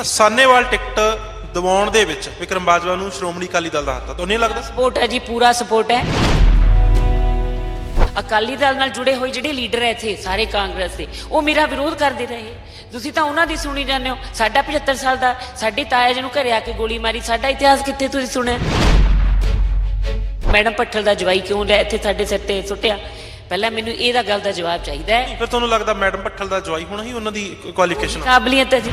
Sahnewal ticket ਦਿਵਾਉਣ ਦੇ ਵਿੱਚ ਵਿਕਰਮ ਬਾਜਵਾ ਨੂੰ ਸ਼੍ਰੋਮਣੀ ਅਕਾਲੀ ਦਲ ਦਾ ਹੱਥ ਆ, ਤੁਹਾਨੂੰ ਨਹੀਂ ਲੱਗਦਾ? ਸਪੋਰਟ ਹੈ ਜੀ, ਪੂਰਾ ਸਪੋਰਟ ਹੈ। ਅਕਾਲੀ ਦਲ ਨਾਲ ਜੁੜੇ ਹੋਏ ਜਿਹੜੇ ਲੀਡਰ ਹੈ ਇੱਥੇ ਸਾਰੇ ਕਾਂਗਰਸ ਦੇ, ਉਹ ਮੇਰਾ ਵਿਰੋਧ ਕਰਦੇ ਰਹੇ। ਤੁਸੀਂ ਤਾਂ ਉਹਨਾਂ ਦੀ ਸੁਣੀ ਜਾਂਦੇ ਹੋ। ਸਾਡਾ 75 ਸਾਲ ਦਾ ਸਾਡੇ ਤਾਇਆ ਜੀ ਨੂੰ ਘਰੇ ਆ ਕੇ ਗੋਲੀ ਮਾਰੀ, ਸਾਡਾ ਇਤਿਹਾਸ ਕਿੱਥੇ ਤੁਸੀਂ ਸੁਣਿਆ? ਮੈਡਮ ਭੱਠਲ ਦਾ ਜਵਾਈ ਕਿਉਂ ਲੈ ਇੱਥੇ ਸਾਡੇ ਸਿਰ ਤੇ ਸੁੱਟਿਆ? ਪਹਿਲਾਂ ਮੈਨੂੰ ਇਹਦਾ ਗੱਲ ਦਾ ਜਵਾਬ ਚਾਹੀਦਾ ਹੈ। ਫਿਰ ਤੁਹਾਨੂੰ ਲੱਗਦਾ ਮੈਡਮ ਭੱਠਲ ਦਾ ਜਵਾਈ ਹੋਣਾ ਹੀ ਉਹਨਾਂ ਦੀ ਕੁਆਲੀਫਿਕੇਸ਼ਨ? ਕਾਬਲੀਅਤ ਹੈ ਜੀ।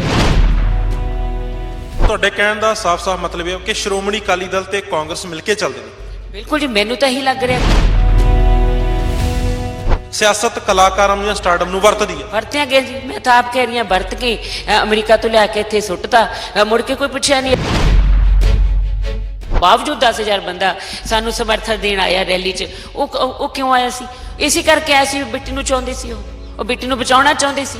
ਤੁਹਾਡੇ ਕਹਿਣ ਦਾ ਸਾਫ਼-ਸਾਫ਼ ਮਤਲਬ ਇਹ ਹੈ ਕਿ ਸ਼੍ਰੋਮਣੀ ਅਕਾਲੀ ਦਲ ਤੇ ਕਾਂਗਰਸ ਮਿਲ ਕੇ ਚੱਲਦੇ ਨੇ। ਬਿਲਕੁਲ ਜੀ, ਮੈਨੂੰ ਤਾਂ ਇਹੀ ਲੱਗ ਰਿਹਾ। ਸਿਆਸਤ ਕਲਾਕਾਰਾਂ ਨੂੰ ਜਾਂ ਸਟਾਰਡਮ ਨੂੰ ਵਰਤਦੀ ਹੈ। ਵਰਤਿਆ ਗਿਆ ਜੀ, ਮੈਂ ਤਾਂ ਆਪ ਕਹਿ ਰਹੀ ਹਾਂ, ਵਰਤ ਕੇ ਅਮਰੀਕਾ ਤੋਂ ਲਿਆ ਕੇ ਇੱਥੇ ਸੁੱਟਤਾ, ਮੁੜ ਕੇ ਕੋਈ ਪੁੱਛਿਆ ਨਹੀਂ। ਬਾਵਜੂਦ 10,000 ਬੰਦਾ ਸਾਨੂੰ ਸਮਰਥਨ ਦੇਣ ਆਇਆ ਰੈਲੀ 'ਚ। ਉਹ ਕਿਉਂ ਆਇਆ ਸੀ? ਇਸੇ ਕਰਕੇ ਆਇਆ ਸੀ, ਬਿੱਟੀ ਨੂੰ ਚਾਹੁੰਦੇ ਸੀ, ਉਹ ਬਿੱਟੀ ਨੂੰ ਬਚਾਉਣਾ ਚਾਹੁੰਦੇ ਸੀ।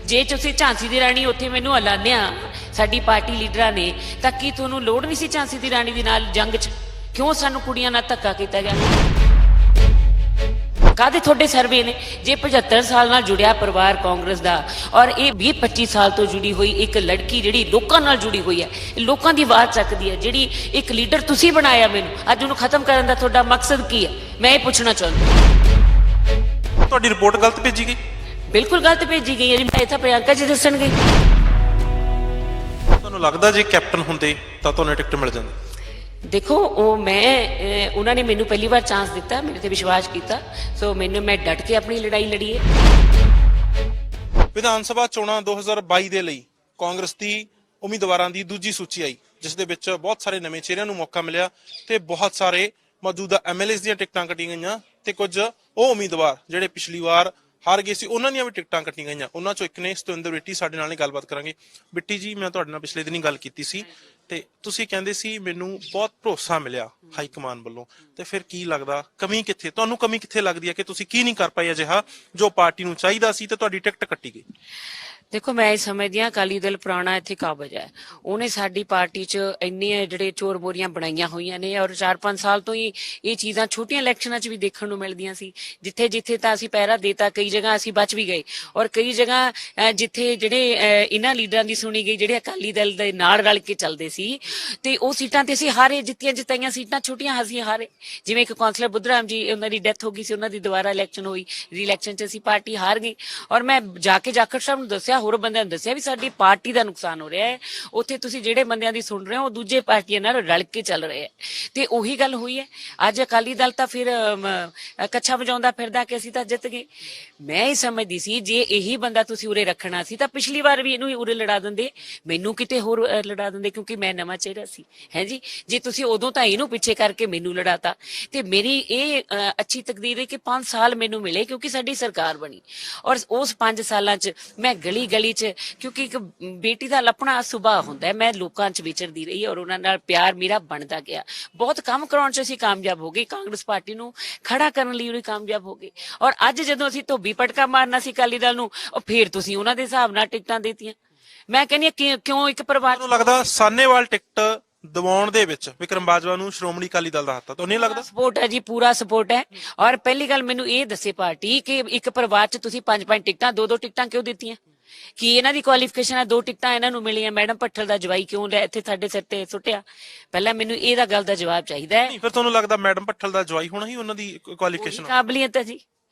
ਜੇ ਤੁਸੀਂ ਝਾਂਸੀ ਦੀ ਰਾਣੀ ਉੱਥੇ ਮੈਨੂੰ ਐਲਾਨਿਆ ਸਾਡੀ ਪਾਰਟੀ ਲੀਡਰਾਂ ਨੇ, ਤਾਂ ਕੀ ਤੁਹਾਨੂੰ ਲੋੜ ਨਹੀਂ ਸੀ ਝਾਂਸੀ ਦੀ ਰਾਣੀ ਦੇ ਨਾਲ ਜੰਗ 'ਚ? ਕਿਉਂ ਸਾਨੂੰ ਕੁੜੀਆਂ ਨਾਲ ਧੱਕਾ ਕੀਤਾ ਗਿਆ? ਕਾਹਦੇ ਤੁਹਾਡੇ ਸਰਵੇ ਨੇ? ਜੇ 75 ਸਾਲ ਨਾਲ ਜੁੜਿਆ ਪਰਿਵਾਰ ਕਾਂਗਰਸ ਦਾ, ਔਰ ਇਹ 20-25 ਸਾਲ ਤੋਂ ਜੁੜੀ ਹੋਈ ਇੱਕ ਲੜਕੀ ਜਿਹੜੀ ਲੋਕਾਂ ਨਾਲ ਜੁੜੀ ਹੋਈ ਹੈ, ਲੋਕਾਂ ਦੀ ਆਵਾਜ਼ ਚੱਕਦੀ ਹੈ, ਜਿਹੜੀ ਇੱਕ ਲੀਡਰ ਤੁਸੀਂ ਬਣਾਇਆ ਮੈਨੂੰ, ਅੱਜ ਉਹਨੂੰ ਖਤਮ ਕਰਨ ਦਾ ਤੁਹਾਡਾ ਮਕਸਦ ਕੀ ਹੈ? ਮੈਂ ਇਹ ਪੁੱਛਣਾ ਚਾਹੁੰਦੀ। ਤੁਹਾਡੀ ਰਿਪੋਰਟ ਗਲਤ ਭੇਜੀ ਗਈ? ਬਿਲਕੁਲ ਗਲਤ ਭੇਜੀ ਗਈ ਹੈ ਜੀ। ਮੈਂ ਤਾਂ ਪ੍ਰਿਯੰਕਾ ਜੀ ਦੱਸਣਗੇ। ਤੁਹਾਨੂੰ ਲੱਗਦਾ ਜੇ ਕੈਪਟਨ ਹੁੰਦੇ ਤਾਂ ਤੁਹਾਨੂੰ ਟਿਕਟ ਮਿਲ ਜਾਂਦੀ? ਦੇਖੋ, ਉਹਨਾਂ ਨੇ ਮੈਨੂੰ ਪਹਿਲੀ ਵਾਰ ਚਾਂਸ ਦਿੱਤਾ, ਮੇਰੇ ਤੇ ਵਿਸ਼ਵਾਸ ਕੀਤਾ, ਸੋ ਮੈਂ ਡਟ ਕੇ ਆਪਣੀ ਲੜਾਈ ਲੜੀ ਹੈ। ਵਿਧਾਨ ਸਭਾ ਚੋਣਾਂ 2022 ਦੇ ਲਈ ਕਾਂਗਰਸ ਦੀ ਉਮੀਦਵਾਰਾਂ ਦੀ ਦੂਜੀ ਸੂਚੀ ਆਈ, ਜਿਸ ਦੇ ਵਿੱਚ ਬਹੁਤ ਸਾਰੇ ਨਵੇਂ ਚਿਹਰਿਆਂ ਨੂੰ ਮੌਕਾ ਮਿਲਿਆ ਤੇ ਬਹੁਤ ਸਾਰੇ ਮੌਜੂਦਾ ਐਮਐਲਏਸ ਦੀਆਂ ਟਿਕਟਾਂ ਕੱਟੀਆਂ ਗਈਆਂ ਤੇ ਕੁਝ ਉਹ ਉਮੀਦਵਾਰ ਜਿਹੜੇ ਪਿਛਲੀ ਵਾਰ ਹਾਰ ਗਏ ਸੀ ਉਹਨਾਂ ਦੀਆਂ ਵੀ ਟਿਕਟਾਂ ਕੱਟੀਆਂ ਗਈਆਂ। ਉਹਨਾਂ ਚੋਂ ਇੱਕ ਨੇ ਸਤਿੰਦਰ ਬਿੱਟੀ, ਸਾਡੇ ਨਾਲ ਹੀ ਗੱਲਬਾਤ ਕਰਾਂਗੇ। ਬਿੱਟੀ ਜੀ, ਮੈਂ ਤੁਹਾਡੇ ਨਾਲ ਪਿਛਲੇ ਦਿਨੀ ਗੱਲ ਕੀਤੀ ਸੀ ਤੇ ਤੁਸੀਂ ਕਹਿੰਦੇ ਸੀ ਮੈਨੂੰ ਬਹੁਤ ਭਰੋਸਾ ਮਿਲਿਆ ਹਾਈ ਕਮਾਨ ਵੱਲੋਂ, ਤੇ ਫਿਰ ਕੀ ਲੱਗਦਾ ਕਮੀ ਕਿੱਥੇ, ਤੁਹਾਨੂੰ ਕਮੀ ਕਿੱਥੇ ਲੱਗਦੀ ਹੈ ਕਿ ਤੁਸੀਂ ਕੀ ਨਹੀਂ ਕਰ ਪਾਏ ਅਜਿਹਾ ਜੋ ਪਾਰਟੀ ਨੂੰ ਚਾਹੀਦਾ ਸੀ ਤੇ ਤੁਹਾਡੀ ਟਿਕਟ ਕੱਟੀ ਗਈ? ਦੇਖੋ, ਮੈਂ ਇਹ ਸਮਝਦੀ ਹਾਂ ਅਕਾਲੀ ਦਲ ਪੁਰਾਣਾ ਇੱਥੇ ਕਾਬਜ ਹੈ। ਉਹਨੇ ਸਾਡੀ ਪਾਰਟੀ 'ਚ ਇੰਨੀਆਂ ਜਿਹੜੇ ਚੋਰ ਬੋਰੀਆਂ ਬਣਾਈਆਂ ਹੋਈਆਂ ਨੇ, ਔਰ 4-5 ਸਾਲ ਤੋਂ ਹੀ ਇਹ ਚੀਜ਼ਾਂ ਛੋਟੀਆਂ ਇਲੈਕਸ਼ਨਾਂ 'ਚ ਵੀ ਦੇਖਣ ਨੂੰ ਮਿਲਦੀਆਂ ਸੀ। ਜਿੱਥੇ ਜਿੱਥੇ ਤਾਂ ਅਸੀਂ ਪਹਿਰਾ ਦੇਤਾ, ਕਈ ਜਗ੍ਹਾ ਅਸੀਂ ਬਚ ਵੀ ਗਏ, ਔਰ ਕਈ ਜਗ੍ਹਾ ਜਿੱਥੇ ਜਿਹੜੇ ਇਹਨਾਂ ਲੀਡਰਾਂ ਦੀ ਸੁਣੀ ਗਈ, ਜਿਹੜੇ ਅਕਾਲੀ ਦਲ ਦੇ ਨਾਲ ਰਲ ਕੇ ਚੱਲਦੇ ਸੀ, ਤੇ ਉਹ ਸੀਟਾਂ ਤੇ ਅਸੀਂ ਹਾਰੇ। ਜਿੱਤਾਈਆਂ ਸੀਟਾਂ ਛੋਟੀਆਂ ਅਸੀਂ ਹਾਰੇ। ਜਿਵੇਂ ਇੱਕ ਕੌਂਸਲਰ ਬੁੱਧਰਾਮ ਜੀ, ਉਹਨਾਂ ਦੀ ਡੈਥ ਹੋ ਗਈ ਸੀ, ਉਹਨਾਂ ਦੀ ਦੁਬਾਰਾ ਇਲੈਕਸ਼ਨ ਹੋਈ, ਰੀ ਇਲੈਕਸ਼ਨ 'ਚ ਅਸੀਂ ਪਾਰਟੀ ਹਾਰ ਗਈ। ਔਰ ਮੈਂ ਜਾ ਕੇ ਜਾਖੜ ਸਾਹਿਬ ਨੂੰ ਦੱਸਿਆ, ਹੋਰ ਬੰਦਿਆਂ ਨੂੰ ਦੱਸਿਆ ਵੀ ਸਾਡੀ ਪਾਰਟੀ ਦਾ ਨੁਕਸਾਨ ਹੋ ਰਿਹਾ ਹੈ। ਉੱਥੇ ਤੁਸੀਂ ਜਿਹੜੇ ਬੰਦਿਆਂ ਦੀ ਸੁਣ ਰਹੇ ਹੋ, ਉਹ ਦੂਜੇ ਪਾਰਟੀਆਂ ਨਾਲ ਰਲ ਕੇ ਚੱਲ ਰਹੇ ਹੈ। ਤੇ ਉਹੀ ਗੱਲ ਹੋਈ ਹੈ। ਅੱਜ ਅਕਾਲੀ ਦਲ ਤਾਂ ਫਿਰ ਕੱਛਾ ਵਜਾਉਂਦਾ ਫਿਰਦਾ ਕਿ ਅਸੀਂ ਤਾਂ ਜਿੱਤ ਗਏ। ਮੈਂ ਇਹ ਸਮਝਦੀ ਸੀ ਜੇ ਇਹੀ ਬੰਦਾ ਤੁਸੀਂ ਉਰੇ ਰੱਖਣਾ ਸੀ ਤਾਂ ਪਿਛਲੀ ਵਾਰ ਵੀ ਇਹਨੂੰ ਉਰੇ ਲੜਾ ਦਿੰਦੇ, ਮੈਨੂੰ ਕਿਤੇ ਹੋਰ ਲੜਾ ਦਿੰਦੇ, ਕਿਉਂਕਿ ਮੈਂ ਨਵਾਂ ਚਿਹਰਾ ਸੀ, ਹੈ ਜੀ। ਜੇ ਤੁਸੀਂ ਉਦੋਂ ਤਾਂ ਇਹਨੂੰ ਪਿੱਛੇ ਕਰਕੇ ਮੈਨੂੰ ਲੜਾਤਾ, ਤੇ ਮੇਰੀ ਇਹ ਅੱਛੀ ਤਕਦੀਰ ਹੈ ਕਿ 5 ਸਾਲ ਮੈਨੂੰ ਮਿਲੇ, ਕਿਉਂਕਿ ਸਾਡੀ ਸਰਕਾਰ ਬਣੀ। ਔਰ ਉਸ 5 ਸਾਲਾਂ 'ਚ ਮੈਂ ਗਲੀ ਗਲੀ 'ਚ, ਕਿਉਂਕਿ ਇੱਕ ਬੇਟੀ ਦਾ ਆਪਣਾ ਸੁਭਾਅ ਹੁੰਦਾ ਹੈ, ਮੈਂ ਲੋਕਾਂ 'ਚ ਵਿਚਰਦੀ ਰਹੀ ਔਰ ਉਹਨਾਂ ਨਾਲ ਪਿਆਰ ਮੇਰਾ ਬਣਦਾ ਗਿਆ। ਬਹੁਤ ਕੰਮ ਕਰਾਉਣ 'ਚ ਅਸੀਂ ਕਾਮਯਾਬ ਹੋ ਗਏ, ਕਾਂਗਰਸ ਪਾਰਟੀ ਨੂੰ ਖੜਾ ਕਰਨ ਲਈ ਉਹ ਕਾਮਯਾਬ ਹੋ ਗਏ। ਔਰ ਅੱਜ ਜਦੋਂ ਅਸੀਂ ਧੋਬੀ ਪਟਕਾ ਮਾਰਨਾ ਸੀ ਅਕਾਲੀ ਦਲ ਨੂੰ, ਉਹ ਫੇਰ ਤੁਸੀਂ ਉਹਨਾਂ ਦੇ ਹਿਸਾਬ ਨਾਲ ਟਿਕਟਾਂ ਦੇਤੀਆਂ। ਮੈਂ ਕਹਿੰਦੀ ਹਾਂ ਕਿਉਂ ਇੱਕ ਪਰਿਵਾਰ ਨੂੰ ਲੱਗਦਾ ਸਾਨੇਵਾਲ ਟਿਕਟ ਦਿਵਾਉਣ ਦੇ ਵਿੱਚ ਵਿਕਰਮ ਬਾਜਵਾ ਨੂੰ ਸ਼੍ਰੋਮਣੀ ਅਕਾਲੀ ਦਲ ਦਾ ਹੱਥ ਆ, ਤੁਹਾਨੂੰ ਨਹੀਂ ਲੱਗਦਾ? ਸਪੋਰਟ ਹੈ ਜੀ, ਪੂਰਾ ਸਪੋਰਟ ਹੈ। ਔਰ ਪਹਿਲੀ ਗੱਲ ਮੈਨੂੰ ਇਹ ਦੱਸੇ ਪਾਰਟੀ ਕਿ ਇੱਕ ਪਰਿਵਾਰ 'ਚ ਤੁਸੀਂ 5-5 ਟਿਕਟਾਂ, 2-2 ਟਿਕਟਾਂ ਕਿਉਂ ਦਿੱਤੀਆਂ? ਕੀ ਇਹਨਾਂ ਦੀ ਕੁਆਲੀਫਿਕੇਸ਼ਨ ਹੈ? 2 ਟਿਕਟਾਂ ਇਹਨਾਂ ਨੂੰ ਮਿਲੀਆਂ, ਮੈਡਮ ਭੱਠਲ ਦਾ ਜਵਾਈ ਕਿਉਂ ਲੈ ਇੱਥੇ ਸਾਡੇ ਸਿਰ ਤੇ ਸੁੱਟਿਆ? ਪਹਿਲਾਂ ਮੈਨੂੰ ਇਹਦਾ ਗੱਲ ਦਾ ਜਵਾਬ ਚਾਹੀਦਾ ਹੈ। ਫਿਰ ਤੁਹਾਨੂੰ ਲੱਗਦਾ ਮੈਡਮ ਭੱਠਲ ਦਾ ਜਵਾਈ ਹੋਣਾ ਹੀ ਉਹਨਾਂ ਦੀ ਕੁਆਲੀਫਿਕੇਸ਼ਨ? ਕਾਬਲੀਅਤ ਹੈ ਜੀ।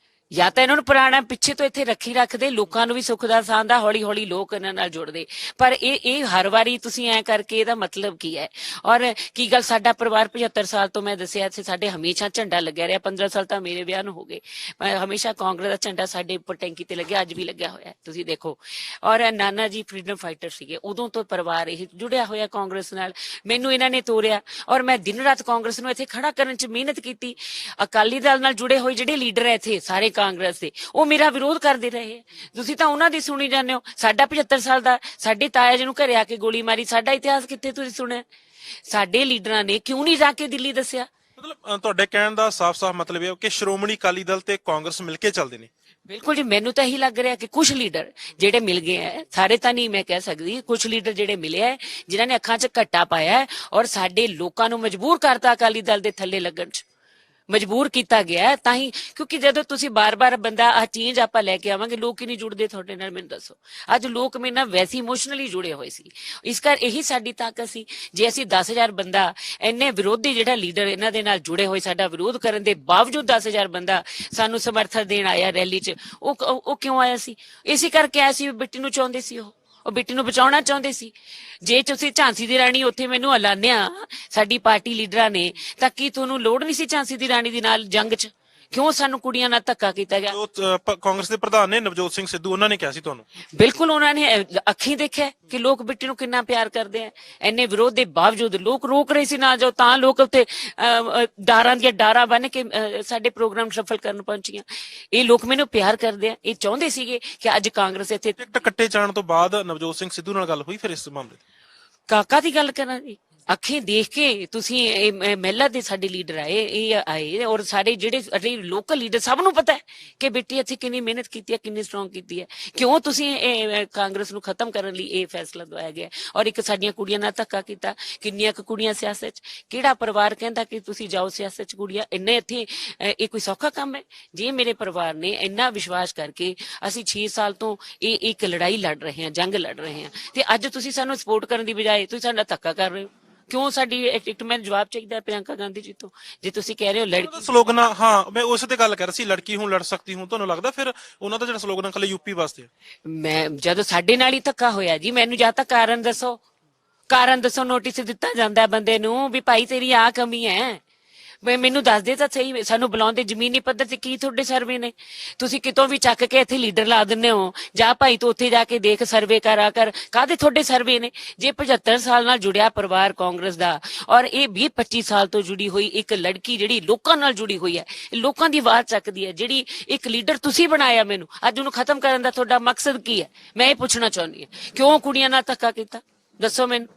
ਜਾਂ ਤਾਂ ਇਹਨਾਂ ਨੂੰ ਪੁਰਾਣਾ ਪਿੱਛੇ ਤੋਂ ਇੱਥੇ ਰੱਖਦੇ, ਲੋਕਾਂ ਨੂੰ ਵੀ ਸੁੱਖ ਦਾ ਸਾਂ ਦਾ, ਹੌਲੀ ਹੌਲੀ ਲੋਕ ਇਹਨਾਂ ਨਾਲ ਜੁੜਦੇ। ਪਰ ਇਹ ਹਰ ਵਾਰੀ ਤੁਸੀਂ ਐ ਕਰਕੇ, ਇਹਦਾ ਮਤਲਬ ਕੀ ਹੈ? ਔਰ ਕੀ ਗੱਲ, ਸਾਡਾ ਪਰਿਵਾਰ 75 ਸਾਲ ਤੋਂ, ਮੈਂ ਦੱਸਿਆ ਇੱਥੇ ਸਾਡੇ ਹਮੇਸ਼ਾ ਝੰਡਾ ਲੱਗਿਆ ਰਿਹਾ। 15 ਸਾਲ ਤਾਂ ਮੇਰੇ ਵਿਆਹ ਨੂੰ ਹੋ ਗਏ, ਹਮੇਸ਼ਾ ਕਾਂਗਰਸ ਦਾ ਝੰਡਾ ਸਾਡੇ ਉੱਪਰ ਟੈਂਕੀ ਤੇ ਲੱਗਿਆ, ਅੱਜ ਵੀ ਲੱਗਿਆ ਹੋਇਆ, ਤੁਸੀਂ ਦੇਖੋ। ਔਰ ਨਾਨਾ ਜੀ ਫਰੀਡਮ ਫਾਈਟਰ ਸੀਗੇ, ਉਦੋਂ ਤੋਂ ਪਰਿਵਾਰ ਇਹ ਜੁੜਿਆ ਹੋਇਆ ਕਾਂਗਰਸ ਨਾਲ। ਮੈਨੂੰ ਇਹਨਾਂ ਨੇ ਤੋਰਿਆ ਔਰ ਮੈਂ ਦਿਨ ਰਾਤ ਕਾਂਗਰਸ ਨੂੰ ਇੱਥੇ ਖੜਾ ਕਰਨ 'ਚ ਮਿਹਨਤ ਕੀਤੀ। ਅਕਾਲੀ ਦਲ ਨਾਲ ਜੁੜੇ ਹੋਏ ਜਿਹੜੇ ਲੀਡਰ ਹੈ ਇੱਥੇ ਸਾਰੇ ਕਾਂਗਰਸ ਦੇ, ਉਹ ਮੇਰਾ ਵਿਰੋਧ ਕਰਦੇ ਰਹੇ। ਤੁਸੀਂ ਤਾਂ ਉਹਨਾਂ ਦੀ ਸੁਣੀ ਜਾਂਦੇ ਹੋ। ਸਾਡਾ 75 ਸਾਲ ਦਾ ਸਾਡੇ ਤਾਇਆ ਜੀ ਨੂੰ ਘਰੇ ਆ ਕੇ ਗੋਲੀ ਮਾਰੀ, ਸਾਡਾ ਇਤਿਹਾਸ ਕਿੱਥੇ ਤੁਸੀਂ ਸੁਣਿਆ? ਸਾਡੇ ਲੀਡਰਾਂ ਨੇ ਕਿਉਂ ਨਹੀਂ ਜਾ ਕੇ ਦਿੱਲੀ ਦੱਸਿਆ? ਮਤਲਬ ਤੁਹਾਡੇ ਕਹਿਣ ਦਾ ਸਾਫ਼-ਸਾਫ਼ ਮਤਲਬ ਇਹ ਹੈ ਕਿ ਸ਼੍ਰੋਮਣੀ ਅਕਾਲੀ ਦਲ ਤੇ ਕਾਂਗਰਸ ਮਿਲ ਕੇ ਚੱਲਦੇ ਨੇ। ਬਿਲਕੁਲ ਜੀ, ਮੈਨੂੰ ਤਾਂ ਇਹੀ ਲੱਗ ਰਿਹਾ ਕਿ ਕੁਝ ਲੀਡਰ ਜਿਹੜੇ ਮਿਲ ਗਏ ਹੈ, ਸਾਰੇ ਤਾਂ ਨਹੀਂ ਮੈਂ ਕਹਿ ਸਕਦੀ, ਕੁਝ ਲੀਡਰ ਜਿਹੜੇ ਮਿਲੇ ਹੈ ਜਿਨ੍ਹਾਂ ਨੇ ਅੱਖਾਂ 'ਚ ਘੱਟਾ ਪਾਇਆ ਹੈ ਔਰ ਸਾਡੇ ਲੋਕਾਂ ਨੂੰ ਮਜਬੂਰ ਕਰਤਾ ਅਕਾਲੀ ਦਲ ਦੇ ਥੱਲੇ ਲੱਗਣ 'ਚ। ਮਜਬੂਰ ਕੀਤਾ ਗਿਆ ਹੈ ਤਾਂ ਹੀ, ਕਿਉਂਕਿ ਜਦੋਂ ਤੁਸੀਂ ਬਾਰ-ਬਾਰ ਬੰਦਾ ਆ ਚੇਂਜ ਆਪਾਂ ਲੈ ਕੇ ਆਵਾਂਗੇ, ਲੋਕ ਹੀ ਨਹੀਂ ਜੁੜਦੇ ਤੁਹਾਡੇ ਨਾਲ, ਮੈਨੂੰ ਦੱਸੋ। ਅੱਜ ਲੋਕ ਮੇਰੇ ਨਾਲ ਵੈਸੇ ਇਮੋਸ਼ਨਲੀ ਜੁੜੇ ਹੋਏ ਸੀ, ਇਸ ਕਰ ਇਹੀ ਸਾਡੀ ਤਾਕਤ ਸੀ। ਜੇ ਅਸੀਂ 10,000 ਬੰਦਾ ਇੰਨੇ ਵਿਰੋਧੀ ਜਿਹੜਾ ਲੀਡਰ ਇਹਨਾਂ ਦੇ ਨਾਲ ਜੁੜੇ ਹੋਏ, ਸਾਡਾ ਵਿਰੋਧ ਕਰਨ ਦੇ ਬਾਵਜੂਦ 10,000 ਬੰਦਾ ਸਾਨੂੰ ਸਮਰਥਨ ਦੇਣ ਆਇਆ ਰੈਲੀ 'ਚ, ਉਹ ਕਿਉਂ ਆਇਆ ਸੀ? ਇਸੇ ਕਰਕੇ ਆਇਆ ਸੀ, ਬਿੱਟੀ ਨੂੰ ਚਾਹੁੰਦੇ ਸੀ, ਉਹ ਬਿੱਟੀ ਨੂੰ ਬਚਾਉਣਾ ਚਾਹੁੰਦੇ ਸੀ। ਜੇ ਤੁਸੀਂ ਝਾਂਸੀ ਦੀ ਰਾਣੀ ਉੱਥੇ ਮੈਨੂੰ ਐਲਾਨਿਆ ਸਾਡੀ ਪਾਰਟੀ ਲੀਡਰਾਂ ਨੇ, ਤਾਂ ਕੀ ਤੁਹਾਨੂੰ ਲੋੜ ਨਹੀਂ ਸੀ ਝਾਂਸੀ ਦੀ ਰਾਣੀ ਦੇ ਨਾਲ ਜੰਗ 'ਚ? ਕਿਉਂ ਸਾਨੂੰ ਕੁੜੀਆਂ ਨਾਲ ਧੱਕਾ ਕੀਤਾ ਗਿਆ? ਕਾਂਗਰਸ ਦੇ ਪ੍ਰਧਾਨ ਨੇ ਨਵਜੋਤ ਸਿੰਘ ਸਿੱਧੂ, ਉਹਨਾਂ ਨੇ ਕਿਹਾ ਸੀ ਤੁਹਾਨੂੰ? ਬਿਲਕੁਲ, ਉਹਨਾਂ ਨੇ ਅੱਖੀਂ ਦੇਖਿਆ ਕਿ ਲੋਕ ਬਿੱਟੀ ਨੂੰ ਕਿੰਨਾ ਪਿਆਰ ਕਰਦੇ ਆ। ਇੰਨੇ ਵਿਰੋਧ ਦੇ ਬਾਵਜੂਦ ਲੋਕ ਰੋਕ ਰਹੇ ਸੀ ਨਾ ਜਾਓ, ਤਾਂ ਲੋਕ ਉੱਥੇ ਡਾਰਾਂ ਦੀਆਂ ਡਾਰਾਂ ਬੰਨ ਕੇ ਸਾਡੇ ਪ੍ਰੋਗਰਾਮ ਸਫਲ ਕਰਨ ਪਹੁੰਚੀਆਂ। ਇਹ ਲੋਕ ਮੈਨੂੰ ਪਿਆਰ ਕਰਦੇ ਆ, ਇਹ ਚਾਹੁੰਦੇ ਸੀਗੇ ਕਿ ਅੱਜ ਕਾਂਗਰਸ ਇੱਥੇ। ਟਿਕਟ ਕੱਟੇ ਜਾਣ ਤੋਂ ਬਾਅਦ ਨਵਜੋਤ ਸਿੰਘ ਸਿੱਧੂ ਨਾਲ ਗੱਲ ਹੋਈ ਫਿਰ ਇਸ ਮਾਮਲੇ ਤੇ? ਕਾਕਾ ਦੀ ਗੱਲ ਕਰਾਂ ਜੀ, ਅੱਖੀਂ ਦੇਖ ਕੇ ਤੁਸੀਂ ਇਹ ਮਹਿਲਾ ਦੇ ਸਾਡੇ ਲੀਡਰ ਆਏ ਔਰ ਸਾਡੇ ਜਿਹੜੇ ਲੋਕਲ ਲੀਡਰ, ਸਭ ਨੂੰ ਪਤਾ ਹੈ ਕਿ ਬੇਟੀ ਇੱਥੇ ਕਿੰਨੀ ਮਿਹਨਤ ਕੀਤੀ ਹੈ, ਕਿੰਨੀ ਸਟਰੋਂਗ ਕੀਤੀ ਹੈ। ਕਿਉਂ ਤੁਸੀਂ ਇਹ ਕਾਂਗਰਸ ਨੂੰ ਖਤਮ ਕਰਨ ਲਈ ਇਹ ਫੈਸਲਾ ਦਵਾਇਆ ਗਿਆ ਔਰ ਇੱਕ ਸਾਡੀਆਂ ਕੁੜੀਆਂ ਨਾਲ ਧੱਕਾ ਕੀਤਾ? ਕਿੰਨੀਆਂ ਕੁ ਕੁੜੀਆਂ ਸਿਆਸਤ 'ਚ, ਕਿਹੜਾ ਪਰਿਵਾਰ ਕਹਿੰਦਾ ਕਿ ਤੁਸੀਂ ਜਾਓ ਸਿਆਸਤ 'ਚ? ਕੁੜੀਆਂ ਇੰਨੇ ਇੱਥੇ, ਇਹ ਕੋਈ ਸੌਖਾ ਕੰਮ ਹੈ? ਜੇ ਮੇਰੇ ਪਰਿਵਾਰ ਨੇ ਇੰਨਾ ਵਿਸ਼ਵਾਸ ਕਰਕੇ, ਅਸੀਂ 6 ਸਾਲ ਤੋਂ ਇਹ ਇੱਕ ਲੜਾਈ ਲੜ ਰਹੇ ਹਾਂ, ਜੰਗ ਲੜ ਰਹੇ ਹਾਂ, ਤੇ ਅੱਜ ਤੁਸੀਂ ਸਾਨੂੰ ਸਪੋਰਟ ਕਰਨ ਦੀ ਬਜਾਏ ਤੁਸੀਂ ਸਾਡਾ ਧੱਕਾ ਕਰ ਰਹੇ ਹੋ। ਕਿਉਂ? ਸਾਡੀ ਇੱਕ ਮੈਨੂੰ ਜਵਾਬ ਚਾਹੀਦਾ ਪ੍ਰਿਯੰਕਾ ਗਾਂਧੀ ਜੀ ਤੋਂ। ਜੇ ਤੁਸੀਂ ਕਹਿ ਰਹੇ ਹੋ ਲੜਕੀ ਸਲੋਗਨ, ਹਾਂ ਮੈਂ ਉਸ ਤੇ ਗੱਲ ਕਰ ਰਹੀ ਸੀ, ਲੜਕੀ ਹੂੰ ਲੜ ਸਕਤੀ ਹੂੰ, ਤੁਹਾਨੂੰ ਲੱਗਦਾ ਫਿਰ ਉਹਨਾਂ ਦਾ ਜਿਹੜਾ ਸਲੋਗਨ ਕੱਲੇ ਯੂਪੀ ਵਾਸਤੇ? ਮੈਂ ਜਦੋਂ ਸਾਡੇ ਨਾਲ ਹੀ ਧੱਕਾ ਹੋਇਆ ਜੀ, ਮੈਨੂੰ ਜਾਂ ਤਾਂ ਕਾਰਨ ਦੱਸੋ, ਕਾਰਨ ਦੱਸੋ। ਨੋਟਿਸ ਦਿੱਤਾ ਜਾਂਦਾ ਬੰਦੇ ਨੂੰ ਵੀ ਭਾਈ ਤੇਰੀ ਆ ਕਮੀ ਹੈ, ਮੈਨੂੰ ਦੱਸ ਦੇ ਤਾਂ ਸਹੀ। ਸਾਨੂੰ ਬੁਲਾਉਂਦੇ ਜ਼ਮੀਨੀ ਪੱਧਰ ਤੇ ਕੀ ਤੁਹਾਡੇ ਸਰਵੇ ਨੇ? ਤੁਸੀਂ ਕਿਤੋਂ ਵੀ ਚੱਕ ਕੇ ਇੱਥੇ ਲੀਡਰ ਲਾ ਦਿੰਦੇ ਹੋ। ਜਾ ਭਾਈ ਤੂੰ ਉੱਥੇ ਜਾ ਕੇ ਦੇਖ, ਸਰਵੇ ਕਰਾ ਕਰ। ਕਾਹਦੇ ਤੁਹਾਡੇ ਸਰਵੇ ਨੇ? ਜੇ 75 ਸਾਲ ਨਾਲ ਜੁੜਿਆ ਪਰਿਵਾਰ ਕਾਂਗਰਸ ਦਾ ਔਰ ਇਹ 20-25 ਸਾਲ ਤੋਂ ਜੁੜੀ ਹੋਈ ਇੱਕ ਲੜਕੀ ਜਿਹੜੀ ਲੋਕਾਂ ਨਾਲ ਜੁੜੀ ਹੋਈ ਹੈ, ਲੋਕਾਂ ਦੀ ਆਵਾਜ਼ ਚੱਕਦੀ ਹੈ, ਜਿਹੜੀ ਇੱਕ ਲੀਡਰ ਤੁਸੀਂ ਬਣਾਇਆ ਮੈਨੂੰ, ਅੱਜ ਉਹਨੂੰ ਖਤਮ ਕਰਨ ਦਾ ਤੁਹਾਡਾ ਮਕਸਦ ਕੀ ਹੈ? ਮੈਂ ਇਹ ਪੁੱਛਣਾ ਚਾਹੁੰਦੀ ਹਾਂ। ਕਿਉਂ ਕੁੜੀਆਂ ਨਾਲ ਧੱਕਾ ਕੀਤਾ? ਦੱਸੋ ਮੈਨੂੰ।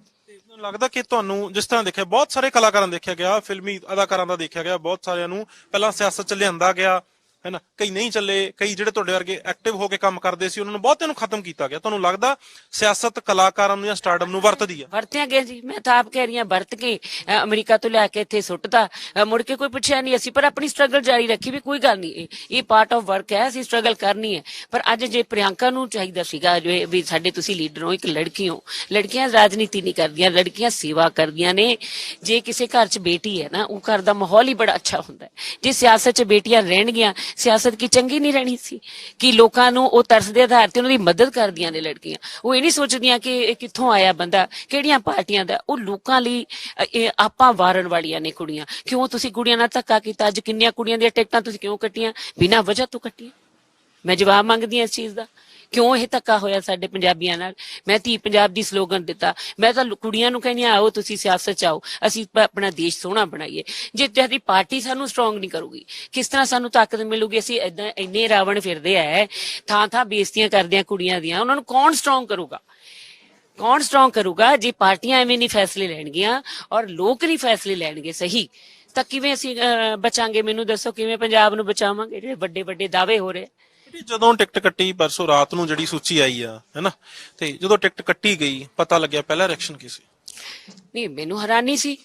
ਲੱਗਦਾ ਕਿ ਤੁਹਾਨੂੰ ਜਿਸ ਤਰ੍ਹਾਂ ਦੇਖਿਆ, ਬਹੁਤ ਸਾਰੇ ਕਲਾਕਾਰਾਂ ਦੇਖਿਆ ਗਿਆ, ਫਿਲਮੀ ਅਦਾਕਾਰਾਂ ਦਾ ਦੇਖਿਆ ਗਿਆ, ਬਹੁਤ ਸਾਰਿਆਂ ਨੂੰ ਪਹਿਲਾਂ ਸਿਆਸਤ ਚ ਲਿਆਂਦਾ ਗਿਆ ਹੈ ਨਾ, ਕਈ ਨਹੀਂ ਚੱਲੇ, ਕਈ ਜਿਹੜੇ ਤੁਹਾਡੇ ਵਰਗੇ ਐਕਟਿਵ ਹੋ ਕੇ ਕੰਮ ਕਰਦੇ ਸੀ ਉਹਨਾਂ ਨੂੰ ਬਹੁਤਿਆਂ ਨੂੰ ਖਤਮ ਕੀਤਾ ਗਿਆ। ਤੁਹਾਨੂੰ ਲੱਗਦਾ ਸਿਆਸਤ ਕਲਾਕਾਰਾਂ ਨੂੰ ਜਾਂ ਸਟਾਰਡਮ ਨੂੰ ਵਰਤਦੀ ਆ? ਵਰਤਿਆ ਗਿਆ ਜੀ, ਮੈਂ ਤਾਂ ਆਪ ਕਹਿ ਰਹੀ ਹਾਂ, ਵਰਤ ਕੇ ਅਮਰੀਕਾ ਤੋਂ ਲਿਆ ਕੇ ਇੱਥੇ ਸੁੱਟਦਾ, ਮੁੜ ਕੇ ਕੋਈ ਪੁੱਛਿਆ ਨਹੀਂ। ਅਸੀਂ ਪਰ ਆਪਣੀ ਸਟਰਗਲ ਜਾਰੀ ਰੱਖੀ ਵੀ ਕੋਈ ਗੱਲ ਨਹੀਂ, ਇਹ ਪਾਰਟ ਆਫ ਵਰਕ ਹੈ, ਅਸੀਂ ਸਟਰਗਲ ਕਰਨੀ ਹੈ। ਪਰ ਅੱਜ ਜੇ ਪ੍ਰਿਯੰਕਾ ਨੂੰ ਚਾਹੀਦਾ ਸੀਗਾ ਵੀ ਸਾਡੇ ਤੁਸੀਂ ਲੀਡਰ ਹੋ, ਇੱਕ ਲੜਕੀ ਹੋ, ਲੜਕੀਆਂ ਰਾਜਨੀਤੀ ਨਹੀਂ ਕਰਦੀਆਂ, ਲੜਕੀਆਂ ਸੇਵਾ ਕਰਦੀਆਂ ਨੇ। ਜੇ ਕਿਸੇ ਘਰ 'ਚ ਬੇਟੀ ਹੈ ਨਾ, ਉਹ ਘਰ ਦਾ ਮਾਹੌਲ ਹੀ ਬੜਾ ਅੱਛਾ ਹੁੰਦਾ ਹੈ। ਜੇ ਸਿਆਸਤ 'ਚ ਬੇਟੀਆਂ ਰਹਿਣਗੀਆਂ, ਸਿਆਸਤ ਕੀ ਚੰਗੀ ਨਹੀਂ ਰਹਿਣੀ ਸੀ? ਕਿ ਲੋਕਾਂ ਨੂੰ ਉਹ ਤਰਸ ਦੇ ਆਧਾਰ ਤੇ ਉਹਨਾਂ ਦੀ ਮਦਦ ਕਰਦੀਆਂ ਨੇ ਲੜਕੀਆਂ। ਉਹ ਇਹ ਨਹੀਂ ਸੋਚਦੀਆਂ ਕਿ ਇਹ ਕਿੱਥੋਂ ਆਇਆ ਬੰਦਾ, ਕਿਹੜੀਆਂ ਪਾਰਟੀਆਂ ਦਾ। ਉਹ ਲੋਕਾਂ ਲਈ ਆਪਾਂ ਵਾਰਨ ਵਾਲੀਆਂ ਨੇ ਕੁੜੀਆਂ। ਕਿਉਂ ਤੁਸੀਂ ਕੁੜੀਆਂ ਨਾਲ ਧੱਕਾ ਕੀਤਾ? ਅੱਜ ਕਿੰਨੀਆਂ ਕੁੜੀਆਂ ਦੀਆਂ ਟਿਕਟਾਂ ਤੁਸੀਂ ਕਿਉਂ ਕੱਟੀਆਂ? ਬਿਨਾਂ ਵਜ੍ਹਾ ਤੋਂ ਕੱਟੀਆਂ। ਮੈਂ ਜਵਾਬ ਮੰਗਦੀ ਹਾਂ ਇਸ ਚੀਜ਼ ਦਾ। ਕਿਉਂ ਇਹ ਧੱਕਾ ਹੋਇਆ ਸਾਡੇ ਪੰਜਾਬੀਆਂ ਨਾਲ? ਮੈਂ ਧੀ ਪੰਜਾਬ ਦੀ ਸਲੋਗਨ ਦਿੱਤਾ। ਮੈਂ ਤਾਂ ਕੁੜੀਆਂ ਨੂੰ ਕਹਿੰਦੀ ਆਓ ਤੁਸੀਂ ਸਿਆਸਤ 'ਚ ਆਓ, ਅਸੀਂ ਆਪਣਾ ਦੇਸ਼ ਸੋਹਣਾ ਬਣਾਈਏ। ਜੇ ਤੁਹਾਡੀ ਪਾਰਟੀ ਸਾਨੂੰ ਸਟਰੋਂਗ ਨਹੀਂ ਕਰੂਗੀ, ਕਿਸ ਤਰ੍ਹਾਂ ਸਾਨੂੰ ਤਾਕਤ ਮਿਲੂਗੀ? ਅਸੀਂ ਏਦਾਂ ਇੰਨੇ ਰਾਵਣ ਫਿਰਦੇ ਆ, ਥਾਂ ਥਾਂ ਬੇਇੱਜ਼ਤੀਆਂ ਕਰਦੇ ਆ ਕੁੜੀਆਂ ਦੀਆਂ, ਉਹਨਾਂ ਨੂੰ ਕੌਣ ਸਟਰੋਂਗ ਕਰੂਗਾ? ਕੌਣ ਸਟਰੋਂਗ ਕਰੂਗਾ? ਜੇ ਪਾਰਟੀਆਂ ਐਵੇਂ ਨਹੀਂ ਫੈਸਲੇ ਲੈਣਗੀਆਂ ਔਰ ਲੋਕ ਨਹੀਂ ਫੈਸਲੇ ਲੈਣਗੇ ਸਹੀ, ਤਾਂ ਕਿਵੇਂ ਅਸੀਂ ਬਚਾਂਗੇ? ਮੈਨੂੰ ਦੱਸੋ, ਕਿਵੇਂ ਪੰਜਾਬ ਨੂੰ ਬਚਾਵਾਂਗੇ? ਜਿਹੜੇ ਵੱਡੇ ਵੱਡੇ ਦਾਅਵੇ ਹੋ ਰਹੇ। ਜਦੋਂ ਟਿਕਟ ਕੱਟੀ ਪਰਸੋਂ ਰਾਤ ਨੂੰ, ਜਿਹੜੀ ਸੂਚੀ ਆਈ ਆ ਹੈਨਾ, ਤੇ ਜਦੋਂ ਟਿਕਟ ਕੱਟੀ ਗਈ ਪਤਾ ਲੱਗਿਆ, ਪਹਿਲਾ ਰਿਐਕਸ਼ਨ ਕੀ ਸੀ? ਨਹੀਂ, ਮੈਨੂੰ ਹੈਰਾਨੀ ਸੀ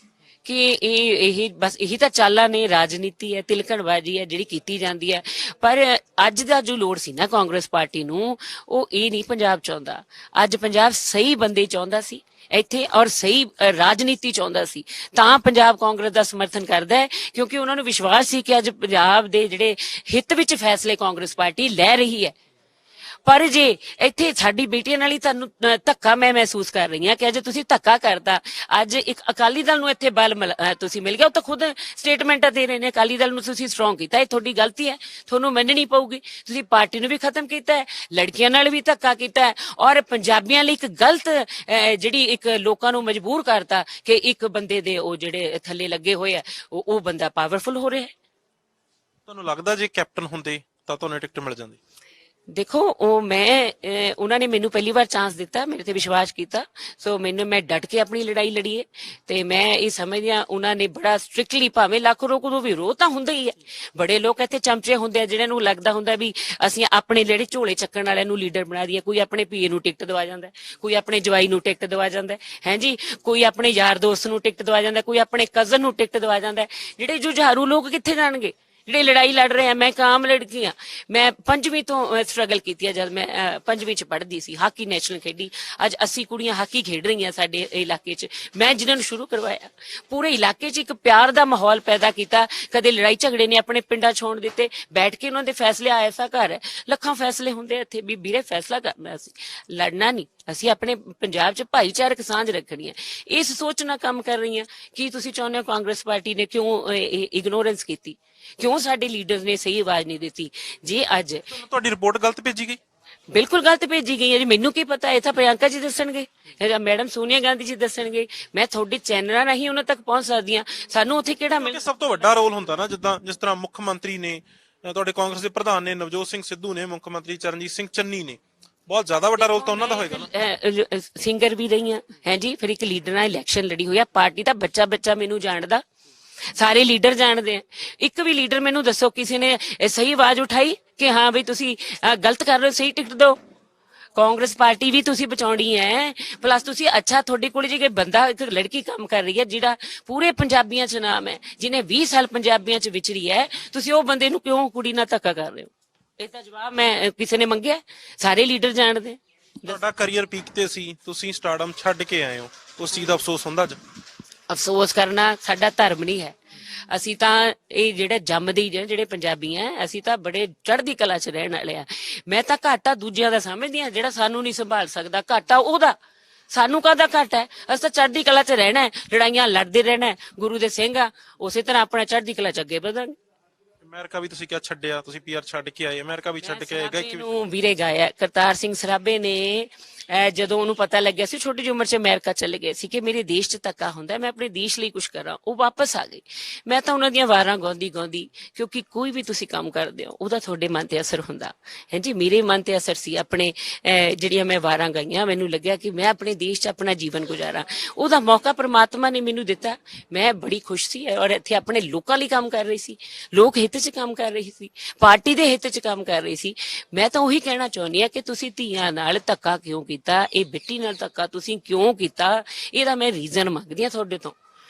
ਕਿ ਇਹ ਬਸ ਇਹੀ ਤਾਂ ਚਾਲਾਂ ਨੇ, ਰਾਜਨੀਤੀ ਹੈ, ਤਿਲਕਣਬਾਜ਼ੀ ਹੈ ਜਿਹੜੀ ਕੀਤੀ ਜਾਂਦੀ ਹੈ। ਪਰ ਅੱਜ ਦਾ ਜੋ ਲੋੜ ਸੀ ਨਾ ਕਾਂਗਰਸ ਪਾਰਟੀ ਨੂੰ, ਉਹ ਇਹ ਨਹੀਂ ਪੰਜਾਬ ਚਾਹੁੰਦਾ। ਅੱਜ ਪੰਜਾਬ ਸਹੀ ਬੰਦੇ ਚਾਹੁੰਦਾ ਸੀ ਇੱਥੇ ਔਰ ਸਹੀ ਰਾਜਨੀਤੀ ਚਾਹੁੰਦਾ ਸੀ, ਤਾਂ ਪੰਜਾਬ ਕਾਂਗਰਸ ਦਾ ਸਮਰਥਨ ਕਰਦਾ ਹੈ। ਕਿਉਂਕਿ ਉਹਨਾਂ ਨੂੰ ਵਿਸ਼ਵਾਸ ਸੀ ਕਿ ਅੱਜ ਪੰਜਾਬ ਦੇ ਜਿਹੜੇ ਹਿੱਤ ਵਿੱਚ ਫੈਸਲੇ ਕਾਂਗਰਸ ਪਾਰਟੀ ਲੈ ਰਹੀ ਹੈ। ਪਰ ਜੇ ਇੱਥੇ ਸਾਡੀ ਬੇਟੀਆਂ ਨਾਲ ਹੀ ਤੁਹਾਨੂੰ ਧੱਕਾ ਮੈਂ ਮਹਿਸੂਸ ਕਰ ਰਹੀ ਹਾਂ ਕਿ ਅੱਜ ਤੁਸੀਂ ਧੱਕਾ ਕਰਤਾ। ਅੱਜ ਇੱਕ ਅਕਾਲੀ ਦਲ ਨੂੰ ਇੱਥੇ ਬਲ ਤੁਸੀਂ ਮਿਲ ਗਿਆ, ਉਹ ਤਾਂ ਖੁਦ ਸਟੇਟਮੈਂਟਾਂ ਦੇ ਰਹੇ ਨੇ ਅਕਾਲੀ ਦਲ ਨੂੰ ਤੁਸੀਂ ਸਟਰੋਂਗ ਕੀਤਾ। ਇਹ ਤੁਹਾਡੀ ਗਲਤੀ ਹੈ, ਤੁਹਾਨੂੰ ਮੰਨਣੀ ਪਊਗੀ। ਤੁਸੀਂ ਪਾਰਟੀ ਨੂੰ ਵੀ ਖਤਮ ਕੀਤਾ ਹੈ, ਲੜਕੀਆਂ ਨਾਲ ਵੀ ਧੱਕਾ ਕੀਤਾ ਹੈ ਔਰ ਪੰਜਾਬੀਆਂ ਲਈ ਇੱਕ ਗਲਤ ਜਿਹੜੀ ਇੱਕ ਲੋਕਾਂ ਨੂੰ ਮਜਬੂਰ ਕਰਤਾ ਕਿ ਇੱਕ ਬੰਦੇ ਦੇ ਉਹ ਜਿਹੜੇ ਥੱਲੇ ਲੱਗੇ ਹੋਏ ਆ, ਉਹ ਬੰਦਾ ਪਾਵਰਫੁਲ ਹੋ ਰਿਹਾ ਹੈ। ਤੁਹਾਨੂੰ ਲੱਗਦਾ ਜੇ ਕੈਪਟਨ ਹੁੰਦੇ ਤਾਂ ਤੁਹਾਨੂੰ ਟਿਕਟ ਮਿਲ ਜਾਂਦੀ? ਦੇਖੋ ਉਹ ਮੈਂ ਉਹਨਾਂ ਨੇ ਮੈਨੂੰ ਪਹਿਲੀ ਵਾਰ ਚਾਂਸ ਦਿੱਤਾ, ਮੇਰੇ ਤੇ ਵਿਸ਼ਵਾਸ ਕੀਤਾ, ਸੋ ਮੈਂ ਡਟ ਕੇ ਆਪਣੀ ਲੜਾਈ ਲੜੀਏ। ਤੇ ਮੈਂ ਇਹ ਸਮਝਦੀ ਹਾਂ ਉਹਨਾਂ ਨੇ ਬੜਾ ਸਟ੍ਰਿਕਟਲੀ, ਭਾਵੇਂ ਲੱਖ ਰੋਕ ਦੋ ਵੀ ਰੋਹ ਤਾਂ ਹੁੰਦਾ ਹੀ ਹੈ। ਬੜੇ ਲੋਕ ਇੱਥੇ ਚਮਚੇ ਹੁੰਦੇ ਆ ਜਿਹਨਾਂ ਨੂੰ ਲੱਗਦਾ ਹੁੰਦਾ ਵੀ ਅਸੀਂ ਆਪਣੇ ਜਿਹੜੇ ਝੋਲੇ ਚੱਕਣ ਵਾਲਿਆਂ ਨੂੰ ਲੀਡਰ ਬਣਾ ਦਈਏ। ਕੋਈ ਆਪਣੇ ਪੀਏ ਨੂੰ ਟਿਕਟ ਦਵਾ ਜਾਂਦਾ, ਕੋਈ ਆਪਣੇ ਜਵਾਈ ਨੂੰ ਟਿਕਟ ਦਵਾ ਜਾਂਦਾ ਹੈ ਜੀ, ਕੋਈ ਆਪਣੇ ਯਾਰ ਦੋਸਤ ਨੂੰ ਟਿਕਟ ਦਵਾ ਜਾਂਦਾ, ਕੋਈ ਆਪਣੇ ਕਜ਼ਨ ਨੂੰ ਟਿਕਟ ਦਵਾ ਜਾਂਦਾ। ਜਿਹੜੇ ਜੁਝਾਰੂ ਲੋਕ ਕਿੱਥੇ ਜਾਣਗੇ ਜਿਹੜੇ ਲੜਾਈ ਲੜ ਰਹੇ ਆ? ਮੈਂ ਇੱਕ ਆਮ ਲੜਕੀ ਆ, ਮੈਂ 5ਵੀਂ ਤੋਂ ਸਟਰਗਲ ਕੀਤੀ ਆ। ਜਦ ਮੈਂ 5ਵੀਂ ਚ ਪੜ੍ਹਦੀ ਸੀ, ਹਾਕੀ ਨੈਸ਼ਨਲ ਖੇਡੀ। ਅੱਜ 80 ਕੁੜੀਆਂ ਹਾਕੀ ਖੇਡ ਰਹੀਆਂ ਸਾਡੇ ਇਲਾਕੇ ਚ। ਮੈਂ ਜਿਨ੍ਹਾਂ ਨੂੰ ਸ਼ੁਰੂ ਕਰਵਾਇਆ, ਪੂਰੇ ਇਲਾਕੇ ਚ ਇੱਕ ਪਿਆਰ ਦਾ ਮਾਹੌਲ ਪੈਦਾ ਕੀਤਾ। ਕਦੇ ਲੜਾਈ ਝਗੜੇ ਨੇ ਆਪਣੇ ਪਿੰਡਾਂ ਛੋੜ ਦਿੱਤੇ, ਬੈਠ ਕੇ ਉਹਨਾਂ ਦੇ ਫੈਸਲੇ। ਐਸਾ ਘਰ ਹੈ, ਲੱਖਾਂ ਫੈਸਲੇ ਹੁੰਦੇ ਆ ਇੱਥੇ ਵੀ ਵੀਰੇ ਫੈਸਲਾ ਕਰਨਾ, ਅਸੀਂ ਲੜਨਾ ਨਹੀਂ। ਅਸੀਂ ਆਪਣੇ ਪੰਜਾਬ ਚ ਭਾਈਚਾਰਕ ਸਾਂਝ ਰੱਖਣੀ ਹੈ। ਇਸ ਸੋਚ ਨਾਲ ਕੰਮ ਕਰ ਰਹੀ ਹਾਂ। ਕੀ ਤੁਸੀਂ ਚਾਹੁੰਦੇ ਹੋ ਕਾਂਗਰਸ ਪਾਰਟੀ ਨੇ ਕਿਉਂ ਇਗਨੋਰੈਂਸ ਕੀਤੀ? ਕਿਉਂ ਸਾਡੇ ਲੀਡਰਸ ਨੇ ਸਹੀ ਆਵਾਜ਼ ਨਹੀਂ ਦਿੱਤੀ? ਜੇ ਅੱਜ ਤੁਹਾਡੀ ਰਿਪੋਰਟ ਗਲਤ ਭੇਜੀ ਗਈ? ਬਿਲਕੁਲ ਗਲਤ ਭੇਜੀ ਗਈ ਹੈ ਜੀ। ਮੈਨੂੰ ਕੀ ਪਤਾ, ਇਹ ਤਾਂ ਪ੍ਰਿਯੰਕਾ ਜੀ ਦੱਸਣਗੇ, ਮੈਡਮ ਸੋਨੀਆ ਗਾਂਧੀ ਜੀ ਦੱਸਣਗੇ। ਮੈਂ ਤੁਹਾਡੇ ਚੈਨਲਾਂ ਰਾਹੀਂ ਉਹਨਾਂ ਤੱਕ ਪਹੁੰਚ ਸਕਦੀ ਹਾਂ। ਸਾਨੂੰ ਉੱਥੇ ਕਿਹੜਾ ਮਿਲ ਸਭ ਤੋਂ ਵੱਡਾ ਰੋਲ ਹੁੰਦਾ ਨਾ, ਜਿਸ ਤਰ੍ਹਾਂ ਮੁੱਖ ਮੰਤਰੀ ਨੇ, ਤੁਹਾਡੇ ਕਾਂਗਰਸ ਦੇ ਪ੍ਰਧਾਨ ਨੇ ਨਵਜੋਤ ਸਿੰਘ ਸਿੱਧੂ ਨੇ, ਮੁੱਖ ਮੰਤਰੀ ਚਰਨਜੀਤ ਸਿੰਘ ਚੰਨੀ ਨੇ, ਬਹੁਤ ਜ਼ਿਆਦਾ ਵੱਡਾ ਰੋਲ ਤਾਂ ਉਹਨਾਂ ਦਾ ਹੋਏਗਾ ਨਾ। ਸਿੰਗਰ ਵੀ ਰਹੀ ਹਾਂ ਹੈ ਜੀ, ਫਿਰ ਇੱਕ ਲੀਡਰ ਨਾਲ ਇਲੈਕਸ਼ਨ ਲੜੀ ਹੋਈ ਆ। ਪਾਰਟੀ ਦਾ ਬੱਚਾ ਬੱਚਾ ਮੈਨੂੰ ਜਾਣਦਾ, ਸਾਰੇ ਲੀਡਰ ਜਾਣਦੇ ਆ। ਇੱਕ ਵੀ ਲੀਡਰ ਮੈਨੂੰ ਦੱਸੋ ਕਿਸੇ ਨੇ ਸਹੀ ਆਵਾਜ਼ ਉਠਾਈ ਕਿ ਹਾਂ ਬਈ ਤੁਸੀਂ ਗਲਤ ਕਰ ਰਹੇ ਹੋ, ਸਹੀ ਟਿਕਟ ਦਿਓ। ਕਾਂਗਰਸ ਪਾਰਟੀ ਵੀ ਤੁਸੀਂ ਬਚਾਉਣੀ ਹੈ, ਪਲੱਸ ਤੁਸੀਂ ਅੱਛਾ ਤੁਹਾਡੇ ਕੋਲ ਜੇ ਬੰਦਾ, ਇੱਕ ਲੜਕੀ ਕੰਮ ਕਰ ਰਹੀ ਹੈ ਜਿਹੜਾ ਪੂਰੇ ਪੰਜਾਬੀਆਂ ਚ ਨਾਮ ਹੈ, ਜਿਹਨੇ 20 ਸਾਲ ਪੰਜਾਬੀਆਂ ਚ ਵਿਚਰੀ ਹੈ, ਤੁਸੀਂ ਉਹ ਬੰਦੇ ਨੂੰ ਕਿਉਂ ਕੁੜੀ ਨਾਲ ਧੱਕਾ ਕਰ ਰਹੇ ਹੋ? ਇਹਦਾ ਜਵਾਬ ਮੈਂ ਕਿਸੇ ਨੇ ਮੰਗਿਆ? ਸਾਰੇ ਲੀਡਰ ਜਾਣਦੇ। ਤੁਹਾਡਾ ਕੈਰੀਅਰ ਪੀਕ ਤੇ ਸੀ, ਤੁਸੀਂ ਸਟਾਰਡਮ ਛੱਡ ਕੇ ਆਏ ਹੋ, ਉਸ ਚੀਜ਼ ਦਾ ਅਫਸੋਸ ਹੁੰਦਾ ਅੱਜ? ਅਫਸੋਸ ਕਰਨਾ ਸਾਡਾ ਧਰਮ ਨਹੀਂ ਹੈ। ਅਸੀਂ ਤਾਂ ਇਹ ਜਿਹੜੇ ਜੰਮਦੇ ਜਿਹੜੇ ਪੰਜਾਬੀ ਆ, ਅਸੀਂ ਤਾਂ ਬੜੇ ਚੜ੍ਹਦੀ ਕਲਾ ਚ ਰਹਿਣ ਵਾਲੇ ਆ। ਮੈਂ ਤਾਂ ਘਾਟਾ ਦੂਜਿਆਂ ਦਾ ਸਮਝਦੀ ਆ, ਜਿਹੜਾ ਸਾਨੂੰ ਨਹੀਂ ਸੰਭਾਲ ਸਕਦਾ ਘਾਟਾ ਉਹਦਾ। ਸਾਨੂੰ ਕਾਹਦਾ ਘਾਟਾ ਹੈ? ਅਸੀਂ ਤਾਂ ਚੜ੍ਹਦੀ ਕਲਾ ਚ ਰਹਿਣਾ ਹੈ, ਲੜਾਈਆਂ ਲੜਦੇ ਰਹਿਣਾ। ਗੁਰੂ ਦੇ ਸਿੰਘ ਆ, ਉਸੇ ਤਰ੍ਹਾਂ ਆਪਣਾ ਚੜ੍ਹਦੀ ਕਲਾ ਚ ਅੱਗੇ ਵਧਾਂਗੇ। ਅਮਰੀਕਾ ਵੀ ਤੁਸੀਂ ਕਿਹਾ ਛੱਡਿਆ, ਤੁਸੀਂ ਪੀਆਰ ਛੱਡ ਕੇ ਆਏ, ਅਮਰੀਕਾ ਵੀ ਛੱਡ ਕੇ ਆਏ। ਨੂੰ ਵੀਰੇ ਗਾਇਆ ਕਰਤਾਰ ਸਿੰਘ ਸਰਾਭੇ ਨੇ। ਜਦੋਂ ਉਹਨੂੰ ਪਤਾ ਲੱਗਿਆ ਸੀ, ਛੋਟੀ ਜਿਹੀ ਉਮਰ 'ਚ ਅਮਰੀਕਾ ਚਲੇ ਗਏ ਸੀ ਕਿ ਮੇਰੇ ਦੇਸ਼ 'ਚ ਧੱਕਾ ਹੁੰਦਾ, ਮੈਂ ਆਪਣੇ ਦੇਸ਼ ਲਈ ਕੁਝ ਕਰਾਂ। ਉਹ ਵਾਪਸ ਆ ਗਈ। ਮੈਂ ਤਾਂ ਉਹਨਾਂ ਦੀਆਂ ਵਾਰਾਂ ਗਾਉਂਦੀ, ਕਿਉਂਕਿ ਕੋਈ ਵੀ ਤੁਸੀਂ ਕੰਮ ਕਰਦੇ ਹੋ ਉਹਦਾ ਤੁਹਾਡੇ ਮਨ ਤੇ ਅਸਰ ਹੁੰਦਾ ਹੈ ਜੀ। ਮੇਰੇ ਮਨ ਤੇ ਅਸਰ ਸੀ ਆਪਣੇ ਜਿਹੜੀਆਂ ਮੈਂ ਵਾਰਾਂ ਗਾਈਆਂ। ਮੈਨੂੰ ਲੱਗਿਆ ਕਿ ਮੈਂ ਆਪਣੇ ਦੇਸ਼ 'ਚ ਆਪਣਾ ਜੀਵਨ ਗੁਜ਼ਾਰਾਂ। ਉਹਦਾ ਮੌਕਾ ਪ੍ਰਮਾਤਮਾ ਨੇ ਮੈਨੂੰ ਦਿੱਤਾ। ਮੈਂ ਬੜੀ ਖੁਸ਼ ਸੀ ਔਰ ਇੱਥੇ ਆਪਣੇ ਲੋਕਾਂ ਲਈ ਕੰਮ ਕਰ ਰਹੀ ਸੀ, ਲੋਕ ਹਿੱਤ 'ਚ ਕੰਮ ਕਰ ਰਹੀ ਸੀ, ਪਾਰਟੀ ਦੇ ਹਿੱਤ 'ਚ ਕੰਮ ਕਰ ਰਹੀ ਸੀ। ਮੈਂ ਤਾਂ ਉਹੀ ਕਹਿਣਾ ਚਾਹੁੰਦੀ ਹਾਂ ਕਿ ਤੁਸੀਂ ਧੀਆਂ ਨਾਲ ਧੱਕਾ ਕਿਉਂ ਕੀਤਾ? ਇਹ ਬੇਟੀ ਨਾਲ ਧੱਕਾ ਤੁਸੀਂ ਕਿਉਂ ਕੀਤਾ? ਇਹਦਾ ਮੈਂ ਰੀਜ਼ਨ ਮੰਗਦੀ ਹਾਂ ਤੁਹਾਡੇ ਤੋਂ।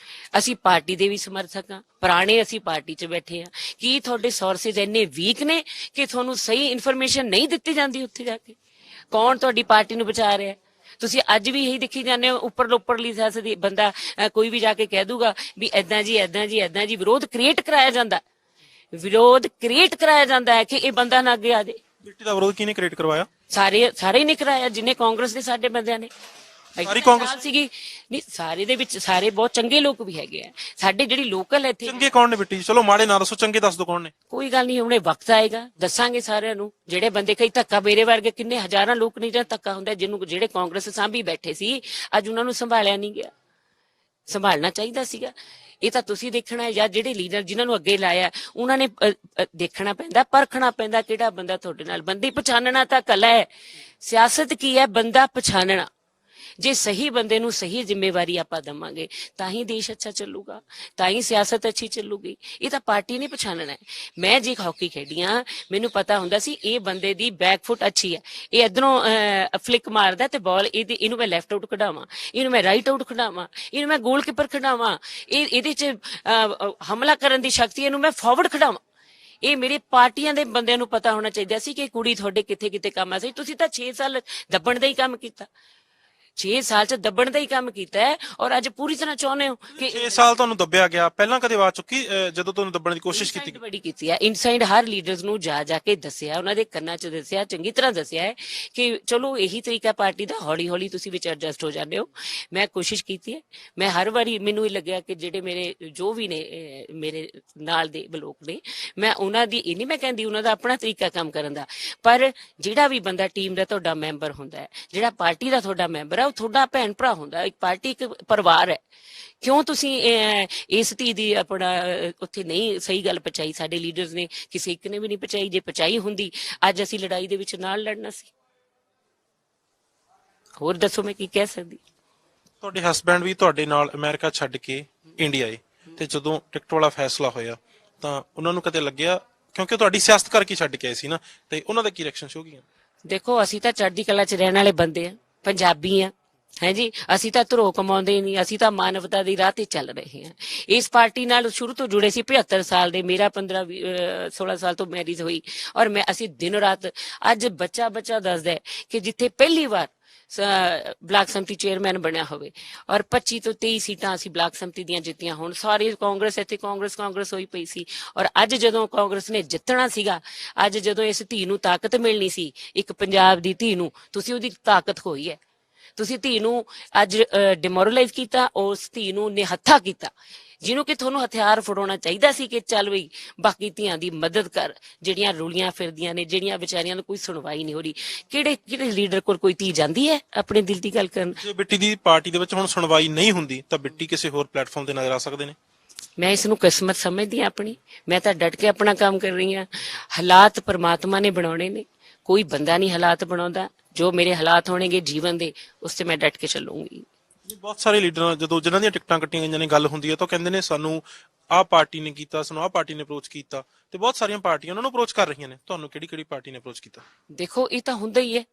ਅਸੀਂ ਪਾਰਟੀ ਦੇ ਵੀ ਸਮਰਥਕ ਹਾਂ, ਪੁਰਾਣੇ ਅਸੀਂ ਪਾਰਟੀ 'ਚ ਬੈਠੇ ਹਾਂ। ਕੀ ਤੁਹਾਡੇ ਸੋਰਸਿਸ ਇੰਨੇ ਵੀਕ ਨੇ ਕਿ ਤੁਹਾਨੂੰ ਸਹੀ ਇਨਫੋਰਮੇਸ਼ਨ ਨਹੀਂ ਦਿੱਤੀ ਜਾਂਦੀ? ਉੱਥੇ ਜਾ ਕੇ ਕੌਣ ਤੁਹਾਡੀ ਪਾਰਟੀ ਨੂੰ ਬਚਾ ਰਿਹਾ? ਤੁਸੀਂ ਅੱਜ ਵੀ ਇਹੀ ਦੇਖੀ ਜਾਂਦੇ ਹੋ, ਉੱਪਰਲੀ ਸਿਆਸਤ ਦੀ ਬੰਦਾ ਕੋਈ ਵੀ ਜਾ ਕੇ ਕਹਿ ਦੂਗਾ ਵੀ ਏਦਾਂ ਜੀ ਏਦਾਂ ਜੀ ਏਦਾਂ ਜੀ। ਵਿਰੋਧ ਕ੍ਰੀਏਟ ਕਰਾਇਆ ਜਾਂਦਾ ਹੈ ਕਿ ਇਹ ਬੰਦਾ ਨਾ ਅੱਗੇ ਆ ਜਾਏ। ਬੇਟੀ ਦਾ ਵਿਰੋਧ ਕਿਹਨੇ ਕ੍ਰੀਏਟ ਕਰਵਾਇਆ? ਸਾਰੇ ਹੀ ਨਹੀਂ ਕਰਾਇਆ, ਜਿੰਨੇ ਕਾਂਗਰਸ ਦੇ ਸਾਡੇ ਬੰਦਿਆਂ ਨੇ। ਸਾਰੀ ਕਾਂਗਰਸ ਸੀਗੀ ਨਹੀਂ, ਸਾਰੇ ਦੇ ਵਿੱਚ ਸਾਰੇ ਬਹੁਤ ਚੰਗੇ ਲੋਕ ਵੀ ਹੈਗੇ ਆ ਸਾਡੇ, ਜਿਹੜੀ ਲੋਕਲ ਇੱਥੇ। ਚੰਗੇ ਕੌਣ ਨੇ ਬੇਟੀ? ਚਲੋ ਮਾੜੇ ਨਾ ਦੱਸੋ, ਚੰਗੇ ਦੱਸ ਦੋ ਕੌਣ ਨੇ। ਕੋਈ ਗੱਲ ਨਹੀਂ, ਹੁਣੇ ਵਕਤ ਆਏਗਾ ਦੱਸਾਂਗੇ ਸਾਰਿਆਂ ਨੂੰ। ਜਿਹੜੇ ਬੰਦੇ ਕਈ ਧੱਕਾ, ਮੇਰੇ ਵਰਗੇ ਕਿੰਨੇ ਹਜ਼ਾਰਾਂ ਲੋਕ ਨਹੀਂ ਜਾਂ ਧੱਕਾ ਹੁੰਦਾ, ਜਿਹਨੂੰ ਜਿਹੜੇ ਕਾਂਗਰਸ ਸਾਂਭੀ ਬੈਠੇ ਸੀ, ਅੱਜ ਉਹਨਾਂ ਨੂੰ ਸੰਭਾਲਿਆ ਨਹੀਂ ਗਿਆ। ਸੰਭਾਲਣਾ ਚਾਹੀਦਾ ਸੀਗਾ। ਇਹ ਤਾਂ ਤੁਸੀਂ ਦੇਖਣਾ ਹੈ, ਜਾਂ ਜਿਹੜੇ ਲੀਡਰ ਜਿਨ੍ਹਾਂ ਨੂੰ ਅੱਗੇ ਲਾਇਆ ਉਹਨਾਂ ਨੇ ਦੇਖਣਾ ਪੈਂਦਾ, ਪਰਖਣਾ ਪੈਂਦਾ ਕਿਹੜਾ ਬੰਦਾ ਤੁਹਾਡੇ ਨਾਲ। ਬੰਦੇ ਪਛਾਣਨਾ ਤਾਂ ਕਲਾ ਹੈ। ਸਿਆਸਤ ਕੀ ਹੈ? ਬੰਦਾ ਪਛਾਣਨਾ। ਜੇ ਸਹੀ ਬੰਦੇ ਨੂੰ ਸਹੀ ਜ਼ਿੰਮੇਵਾਰੀ ਆਪਾਂ ਦਵਾਂਗੇ ਤਾਂ ਹੀ ਦੇਸ਼ ਅੱਛਾ ਚੱਲੂਗਾ, ਤਾਂ ਹੀ ਸਿਆਸਤ ਅੱਛੀ ਚੱਲੂਗੀ। ਇਹ ਤਾਂ ਪਾਰਟੀ ਨੇ ਪਛਾਣਨਾ ਹੈ। ਮੈਂ ਜੇ ਹਾਕੀ ਖੇਡੀਆਂ, ਮੈਨੂੰ ਪਤਾ ਹੁੰਦਾ ਸੀ ਇਹ ਬੰਦੇ ਦੀ ਬੈਕਫੁੱਟ ਅੱਛੀ ਹੈ, ਇਹ ਇਧਰੋਂ ਫਲਿਕ ਮਾਰਦਾ ਤੇ ਬਾਲ ਇਹਨੂੰ ਮੈਂ ਲੈਫਟ ਆਊਟ ਖਿਡਾਵਾਂ, ਇਹਨੂੰ ਮੈਂ ਰਾਈਟ ਆਊਟ ਖਿਡਾਵਾਂ, ਇਹਨੂੰ ਮੈਂ ਗੋਲਕੀਪਰ ਖਿਡਾਵਾਂ, ਇਹਦੇ 'ਚ ਹਮਲਾ ਕਰਨ ਦੀ ਸ਼ਕਤੀ, ਇਹਨੂੰ ਮੈਂ ਫਾਰਵਰਡ ਖਿਡਾਵਾਂ। ਇਹ ਮੇਰੇ ਪਾਰਟੀਆਂ ਦੇ ਬੰਦਿਆਂ ਨੂੰ ਪਤਾ ਹੋਣਾ ਚਾਹੀਦਾ ਸੀ ਕਿ ਕੁੜੀ ਤੁਹਾਡੇ ਕਿੱਥੇ ਕਿੱਥੇ ਕੰਮ ਆ ਸੀ। ਤੁਸੀਂ ਤਾਂ 6 ਸਾਲ ਦੱਬਣ ਦਾ ਹੀ ਕੰਮ ਕੀਤਾ, 6 ਸਾਲ ਚ ਦੱਬਣ ਦਾ ਹੀ ਕੰਮ ਕੀਤਾ ਹੈ, ਔਰ ਅੱਜ ਪੂਰੀ ਤਰ੍ਹਾਂ ਚਾਹੁੰਦੇ ਹੋ ਕਿ 6 ਸਾਲ ਤੁਹਾਨੂੰ ਦੱਬਿਆ ਗਿਆ। ਪਹਿਲਾਂ ਕਦੇ ਆਵਾਜ਼ ਚੁੱਕੀ ਜਦੋਂ ਤੁਹਾਨੂੰ ਦੱਬਣ ਦੀ ਕੋਸ਼ਿਸ਼ ਕੀਤੀ? ਬੜੀ ਕੀਤੀ ਹੈ ਇਨਸਾਈਡ। ਹਰ ਲੀਡਰਸ ਨੂੰ ਜਾ ਕੇ ਦੱਸਿਆ, ਉਹਨਾਂ ਦੇ ਕੰਨਾਂ 'ਚ ਦੱਸਿਆ, ਚੰਗੀ ਤਰ੍ਹਾਂ ਦੱਸਿਆ ਹੈ ਕਿ ਚਲੋ ਇਹੀ ਤਰੀਕਾ ਪਾਰਟੀ ਦਾ, ਹੌਲੀ ਹੌਲੀ ਤੁਸੀਂ ਵਿੱਚ ਐਡਜਸਟ ਹੋ ਜਾਂਦੇ ਹੋ। ਮੈਂ ਕੋਸ਼ਿਸ਼ ਕੀਤੀ ਹੈ। ਮੈਂ ਹਰ ਵਾਰੀ ਮੈਨੂੰ ਇਹ ਲੱਗਿਆ ਕਿ ਜਿਹੜੇ ਮੇਰੇ ਜੋ ਵੀ ਨੇ ਮੇਰੇ ਨਾਲ ਦੇ ਲੋਕ ਨੇ, ਮੈਂ ਉਹਨਾਂ ਦੀ ਇਹ ਨਹੀਂ ਮੈਂ ਕਹਿੰਦੀ ਉਹਨਾਂ ਦਾ ਆਪਣਾ ਤਰੀਕਾ ਕੰਮ ਕਰਨ ਦਾ, ਪਰ ਜਿਹੜਾ ਵੀ ਬੰਦਾ ਟੀਮ ਦਾ ਤੁਹਾਡਾ ਮੈਂਬਰ ਹੁੰਦਾ ਹੈ, ਜਿਹੜਾ ਪਾਰਟੀ ਦਾ ਤੁਹਾਡਾ ਮੈਂਬਰ ਹੈ, ਉਹ ਤੁਹਾਡਾ ਭੈਣ ਭਰਾ ਹੁੰਦਾ, ਇੱਕ ਪਾਰਟੀ ਇੱਕ ਪਰਿਵਾਰ ਹੈ। ਕਿਉਂ ਤੁਸੀਂ ਇਸ ਧੀ ਦੀ ਆਪਣਾ ਉੱਥੇ ਨਹੀਂ ਸਹੀ ਗੱਲ ਪਹੁੰਚਾਈ? ਸਾਡੇ ਲੀਡਰਸ ਨੇ ਕਿਸੇ ਇੱਕ ਨੇ ਵੀ ਨਹੀਂ ਪਹੁੰਚਾਈ। ਜੇ ਪਹੁੰਚਾਈ ਹੁੰਦੀ ਅੱਜ ਅਸੀਂ ਲੜਾਈ ਦੇ ਵਿੱਚ ਨਾਲ ਲੜਨਾ ਸੀ। ਹੋਰ ਦੱਸੋ ਮੈਂ ਕੀ ਕਹਿ ਸਕਦੀ। ਤੁਹਾਡੇ ਹਸਬੈਂਡ ਵੀ ਤੁਹਾਡੇ ਨਾਲ ਅਮਰੀਕਾ ਛੱਡ ਕੇ ਇੰਡੀਆ ਆਏ, ਤੇ ਜਦੋਂ ਟਿਕਟ ਵਾਲਾ ਫੈਸਲਾ ਹੋਇਆ ਤਾਂ ਉਹਨਾਂ ਨੂੰ ਕਦੇ ਲੱਗਿਆ, ਕਿਉਂਕਿ ਤੁਹਾਡੀ ਸਿਆਸਤ ਕਰਕੇ ਛੱਡ ਕੇ ਆਏ ਸੀ ਨਾ, ਤੇ ਉਹਨਾਂ ਦਾ ਕੀ ਰਿਐਕਸ਼ਨ ਸ਼ੋ ਗਿਆ? ਦੇਖੋ ਅਸੀਂ ਤਾਂ ਚੜ੍ਹਦੀ ਕਲਾ 'ਚ ਰਹਿਣ ਵਾਲੇ ਬੰਦੇ ਆ, ਪੰਜਾਬੀ ਆ, ਹੈ ਜੀ। ਅਸੀਂ ਤਾਂ ਧਰੋ ਕਮਾਉਂਦੇ ਨਹੀਂ, ਅਸੀਂ ਤਾਂ ਮਾਨਵਤਾ ਦੀ ਰਾਹ ਤੇ ਚੱਲ ਰਹੇ ਹਾਂ। ਇਸ ਪਾਰਟੀ ਨਾਲ ਸ਼ੁਰੂ ਤੋਂ ਜੁੜੇ ਸੀ, 75 ਸਾਲ ਦੇ। ਮੇਰਾ 16 ਸਾਲ ਤੋਂ ਮੈਰਿਜ ਹੋਈ, ਔਰ ਅਸੀਂ ਦਿਨ ਰਾਤ, ਅੱਜ ਬੱਚਾ ਦੱਸਦਾ ਹੈ ਕਿ ਜਿੱਥੇ ਪਹਿਲੀ ਵਾਰ ਬਲਾਕ ਸੰਮਤੀ ਚੇਅਰਮੈਨ ਬਣਿਆ ਹੋਵੇ ਔਰ 25 ਤੋਂ 23 ਸੀਟਾਂ ਅਸੀਂ ਬਲਾਕ ਸੰਮਤੀ ਦੀਆਂ ਜਿੱਤੀਆਂ ਹੋਣ, ਸਾਰੇ ਕਾਂਗਰਸ ਇੱਥੇ ਕਾਂਗਰਸ ਹੋਈ ਪਈ ਸੀ। ਔਰ ਅੱਜ ਜਦੋਂ ਕਾਂਗਰਸ ਨੇ ਜਿੱਤਣਾ ਸੀਗਾ, ਅੱਜ ਜਦੋਂ ਇਸ ਧੀ ਨੂੰ ਤਾਕਤ ਮਿਲਣੀ ਸੀ, ਇੱਕ ਪੰਜਾਬ ਦੀ ਧੀ ਨੂੰ, ਤੁਸੀਂ ਉਹਦੀ ਤਾਕਤ ਖੋਈ ਹੈ। ਤੁਸੀਂ ਧੀ ਨੂੰ ਅੱਜ ਡਿਮੋਰਲਾਈਜ਼ ਕੀਤਾ, ਉਸ ਧੀ ਨੂੰ ਨਿਹੱਥਾ ਕੀਤਾ, ਜਿਹਨੂੰ ਕਿ ਤੁਹਾਨੂੰ ਹਥਿਆਰ ਫੜਾਉਣਾ ਚਾਹੀਦਾ ਸੀ ਕਿ ਚੱਲ ਬਈ ਬਾਕੀ ਧੀਆਂ ਦੀ ਮਦਦ ਕਰ, ਜਿਹੜੀਆਂ ਰੁਲੀਆਂ ਫਿਰਦੀਆਂ ਨੇ, ਜਿਹੜੀਆਂ ਵਿਚਾਰੀਆਂ ਨੂੰ ਕੋਈ ਸੁਣਵਾਈ ਨਹੀਂ ਹੋ ਰਹੀ। ਕਿਹੜੇ ਲੀਡਰ ਕੋਲ ਕੋਈ ਧੀ ਜਾਂਦੀ ਹੈ ਆਪਣੇ ਦਿਲ ਦੀ ਗੱਲ ਕਰਨ? ਜੇ ਬਿੱਟੀ ਦੀ ਪਾਰਟੀ ਦੇ ਵਿੱਚ ਹੁਣ ਸੁਣਵਾਈ ਨਹੀਂ ਹੁੰਦੀ ਤਾਂ ਬਿੱਟੀ ਕਿਸੇ ਹੋਰ ਪਲੇਟਫਾਰਮ ਤੇ ਨਜ਼ਰ ਆ ਸਕਦੇ ਨੇ। ਮੈਂ ਇਸ ਨੂੰ ਕਿਸਮਤ ਸਮਝਦੀ ਹਾਂ ਆਪਣੀ। ਮੈਂ ਤਾਂ ਡਟ ਕੇ ਆਪਣਾ ਕੰਮ ਕਰ ਰਹੀ ਹਾਂ। ਹਾਲਾਤ ਪਰਮਾਤਮਾ ਨੇ ਬਣਾਉਣੇ ਨੇ, ਕੋਈ ਬੰਦਾ ਨਹੀਂ ਹਾਲਾਤ ਬਣਾਉਂਦਾ। ਜੋ ਮੇਰੇ ਹਾਲਾਤ ਹੋਣਗੇ ਜੀਵਨ ਦੇ, ਉਸ ਤੇ ਮੈਂ ਡਟ ਕੇ ਚੱਲੂੰਗੀ। ਬਹੁਤ ਸਾਰੇ ਲੀਡਰ ਜਦੋਂ ਜਿਨ੍ਹਾਂ ਦੀਆਂ ਟਿਕਟਾਂ ਕੱਟੀਆਂ ਗਈਆਂ ਨੇ, ਗੱਲ ਹੁੰਦੀ ਹੈ ਤਾਂ ਕਹਿੰਦੇ ਨੇ ਸਾਨੂੰ ਆਹ ਪਾਰਟੀ ਨੇ ਕੀਤਾ, ਸਾਨੂੰ ਆਹ ਪਾਰਟੀ ਨੇ ਅਪਰੋਚ ਕੀਤਾ, ਤੇ ਬਹੁਤ ਸਾਰੀਆਂ ਪਾਰਟੀਆਂ ਉਹਨਾਂ ਨੂੰ ਅਪਰੋਚ ਕਰ ਰਹੀਆਂ ਨੇ। ਤੁਹਾਨੂੰ ਕਿਹੜੀ ਪਾਰਟੀ ਨੇ ਅਪਰੋਚ ਕੀਤਾ? ਦੇਖੋ ਇਹ ਤਾਂ ਹੁੰਦਾ ਹੀ ਹੈ,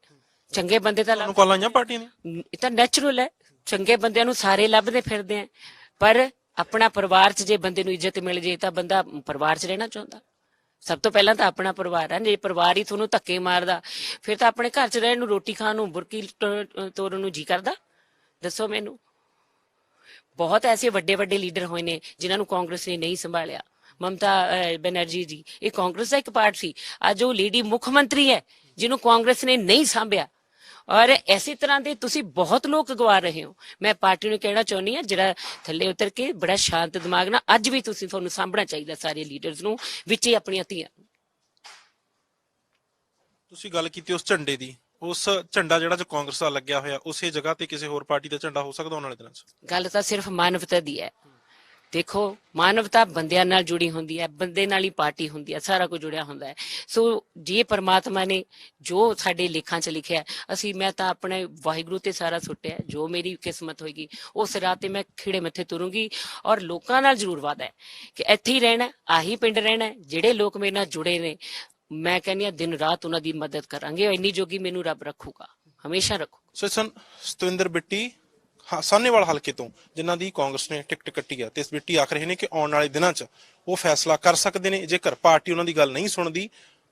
ਚੰਗੇ ਬੰਦੇ ਤਾਂ ਤੁਹਾਨੂੰ ਕਾਲਾਂ ਆਈਆਂ ਪਾਰਟੀਆਂ ਨੇ? ਇਹ ਤਾਂ ਨੈਚੁਰਲ ਹੈ, ਚੰਗੇ ਬੰਦਿਆਂ ਨੂੰ ਸਾਰੇ ਲੱਭਦੇ ਫਿਰਦੇ ਆ। ਪਰ ਆਪਣਾ ਪਰਿਵਾਰ 'ਚ ਜੇ ਬੰਦੇ ਨੂੰ ਇੱਜ਼ਤ ਮਿਲ ਜੇ ਤਾਂ ਬੰਦਾ ਪਰਿਵਾਰ 'ਚ ਰਹਿਣਾ ਚਾਹੁੰਦਾ। ਸਭ ਤੋਂ ਪਹਿਲਾਂ ਤਾਂ ਆਪਣਾ ਪਰਿਵਾਰ ਹੈ। ਜੇ ਪਰਿਵਾਰ ਹੀ ਤੁਹਾਨੂੰ ਧੱਕੇ ਮਾਰਦਾ, ਫਿਰ ਤਾਂ ਆਪਣੇ ਘਰ 'ਚ ਰਹਿਣ ਨੂੰ, ਰੋਟੀ ਖਾਣ ਨੂੰ, ਬੁਰਕੀ ਤੋੜਨ ਨੂੰ ਜੀ ਕਰਦਾ? ਦੱਸੋ ਮੈਨੂੰ। ਬਹੁਤ ਐਸੇ ਵੱਡੇ ਲੀਡਰ ਹੋਏ ਨੇ ਜਿਨ੍ਹਾਂ ਨੂੰ ਕਾਂਗਰਸ ਨੇ ਨਹੀਂ ਸੰਭਾਲਿਆ। ਮਮਤਾ ਬੈਨਰਜੀ ਜੀ, ਇਹ ਕਾਂਗਰਸ ਦਾ ਇੱਕ ਪਾਰਟ ਸੀ। ਅੱਜ ਉਹ ਲੇਡੀ ਮੁੱਖ ਮੰਤਰੀ ਹੈ ਜਿਹਨੂੰ ਕਾਂਗਰਸ ਨੇ ਨਹੀਂ ਸੰਭਿਆ। ਔਰ ਇਸੇ ਤਰ੍ਹਾਂ ਦੇ ਤੁਸੀਂ ਬਹੁਤ ਲੋਕ ਗਵਾ ਰਹੇ ਹੋ। ਮੈਂ ਪਾਰਟੀ ਨੂੰ ਕਹਿਣਾ ਚਾਹੁੰਦੀ ਹਾਂ, ਜਿਹੜਾ ਥੱਲੇ ਉਤਰ ਕੇ ਬੜਾ ਸ਼ਾਂਤ ਦਿਮਾਗ ਨਾਲ, ਅੱਜ ਵੀ ਤੁਹਾਨੂੰ ਸਾਂਭਣਾ ਚਾਹੀਦਾ ਸਾਰੇ ਲੀਡਰਸ ਨੂੰ, ਵਿੱਚੇ ਆਪਣੀਆਂ ਧੀਆਂ। ਤੁਸੀਂ ਗੱਲ ਕੀਤੀ ਉਸ ਝੰਡੇ ਦੀ, ਉਸ ਝੰਡਾ ਜਿਹੜਾ ਜੋ ਕਾਂਗਰਸ ਦਾ ਲੱਗਿਆ ਹੋਇਆ, ਉਸੇ ਜਗ੍ਹਾ ਤੇ ਕਿਸੇ ਹੋਰ ਪਾਰਟੀ ਦਾ ਝੰਡਾ ਹੋ ਸਕਦਾ ਆਉਣ ਵਾਲੇ ਦਿਨਾਂ 'ਚ? ਗੱਲ ਤਾਂ ਸਿਰਫ ਮਾਨਵਤਾ ਦੀ ਹੈ। ਦੇਖੋ ਮਾਨਵਤਾ ਬੰਦਿਆਂ ਨਾਲ ਜੁੜੀ ਹੁੰਦੀ ਹੈ, ਬੰਦੇ ਨਾਲ ਹੀ ਪਾਰਟੀ ਹੁੰਦੀ ਹੈ, ਸਾਰਾ ਕੁਝ ਜੁੜਿਆ ਹੁੰਦਾ ਹੈ। ਸੋ ਜੇ ਪਰਮਾਤਮਾ ਨੇ ਜੋ ਸਾਡੇ ਲੇਖਾਂ 'ਚ ਲਿਖਿਆ, ਮੈਂ ਤਾਂ ਆਪਣੇ ਵਾਹਿਗੁਰੂ ਤੇ ਸਾਰਾ ਸੁੱਟਿਆ। ਜੋ ਮੇਰੀ ਕਿਸਮਤ ਹੋਏਗੀ ਉਸ ਰਾਹ ਤੇ ਮੈਂ ਖਿੜੇ ਮੱਥੇ ਤੁਰੂੰਗੀ। ਔਰ ਲੋਕਾਂ ਨਾਲ ਜ਼ਰੂਰ ਵਾਅਦਾ ਹੈ ਕਿ ਇੱਥੇ ਹੀ ਰਹਿਣਾ, ਆਹੀ ਪਿੰਡ ਰਹਿਣਾ। ਜਿਹੜੇ ਲੋਕ ਮੇਰੇ ਨਾਲ ਜੁੜੇ ਨੇ, ਮੈਂ ਕਹਿੰਦੀ ਹਾਂ ਦਿਨ ਰਾਤ ਉਹਨਾਂ ਦੀ ਮਦਦ ਕਰਾਂਗੇ। ਇੰਨੀ ਜੋਗੀ ਮੈਨੂੰ ਰੱਬ ਰੱਖੂਗਾ, ਹਮੇਸ਼ਾ ਰੱਖੂ। ਸਤਵਿੰਦਰ ਬਿੱਟੀ ਸਾਹਨੇਵਾਲ ਹਲਕੇ ਤੋਂ, ਜਿਨ੍ਹਾਂ ਦੀ ਕਾਂਗਰਸ ਨੇ ਟਿਕਟ ਕੱਟੀ ਹੈ, ਤੇ ਇਸ ਬਿੱਟੀ ਆਖ ਰਹੇ ਨੇ ਕਿ ਆਉਣ ਵਾਲੇ ਦਿਨਾਂ 'ਚ ਉਹ ਫੈਸਲਾ ਕਰ ਸਕਦੇ ਨੇ। ਜੇਕਰ ਪਾਰਟੀ ਉਹਨਾਂ ਦੀ ਗੱਲ ਨਹੀਂ ਸੁਣਦੀ,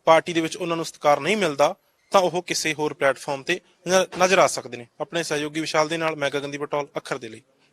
ਪਾਰਟੀ ਦੇ ਵਿੱਚ ਉਹਨਾਂ ਨੂੰ ਸਤਿਕਾਰ ਨਹੀਂ ਮਿਲਦਾ, ਤਾਂ ਉਹ ਕਿਸੇ ਹੋਰ ਪਲੇਟਫਾਰਮ ਤੇ ਨਜ਼ਰ ਆ ਸਕਦੇ ਨੇ। ਆਪਣੇ ਸਹਿਯੋਗੀ ਵਿਸ਼ਾਲ ਦੇ ਨਾਲ ਮੈਂ ਗਗਨਦੀਪ ਬਟੋਲ, ਅੱਖਰ ਦੇ ਲਈ।